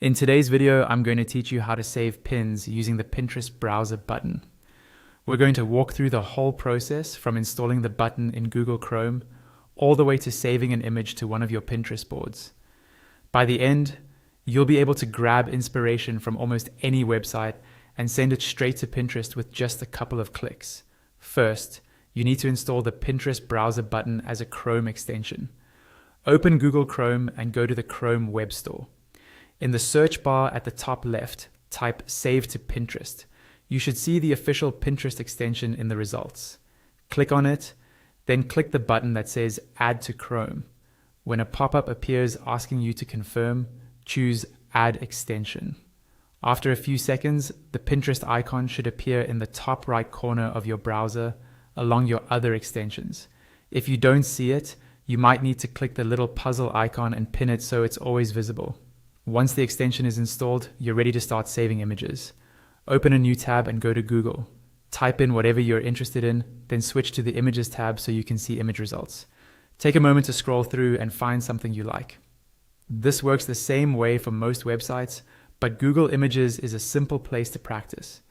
In today's video, I'm going to teach you how to save pins using the Pinterest browser button. We're going to walk through the whole process from installing the button in Google Chrome all the way to saving an image to one of your Pinterest boards. By the end, you'll be able to grab inspiration from almost any website and send it straight to Pinterest with just a couple of clicks. First, you need to install the Pinterest browser button as a Chrome extension. Open Google Chrome and go to the Chrome Web Store. In the search bar at the top left, type Save to Pinterest. You should see the official Pinterest extension in the results. Click on it, then click the button that says Add to Chrome. When a pop-up appears asking you to confirm, choose Add Extension. After a few seconds, the Pinterest icon should appear in the top right corner of your browser along your other extensions. If you don't see it, you might need to click the little puzzle icon and pin it so it's always visible. Once the extension is installed, you're ready to start saving images. Open a new tab and go to Google. Type in whatever you're interested in, then switch to the Images tab so you can see image results. Take a moment to scroll through and find something you like. This works the same way for most websites, but Google Images is a simple place to practice.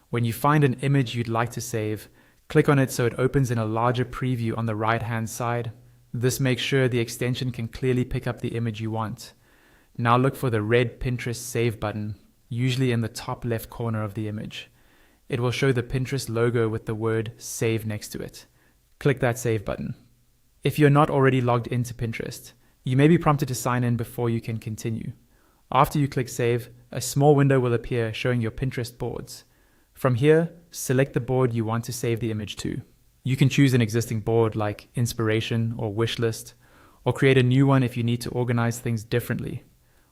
When you find an image you'd like to save, click on it so it opens in a larger preview on the right-hand side. This makes sure the extension can clearly pick up the image you want. Now look for the red Pinterest Save button, usually in the top left corner of the image. It will show the Pinterest logo with the word Save next to it. Click that Save button. If you're not already logged into Pinterest, you may be prompted to sign in before you can continue. After you click Save, a small window will appear showing your Pinterest boards. From here, select the board you want to save the image to. You can choose an existing board like Inspiration or Wishlist, or create a new one if you need to organize things differently.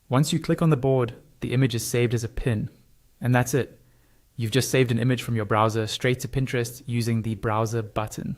Once you click on the board, the image is saved as a pin. And that's it. You've just saved an image from your browser straight to Pinterest using the browser button.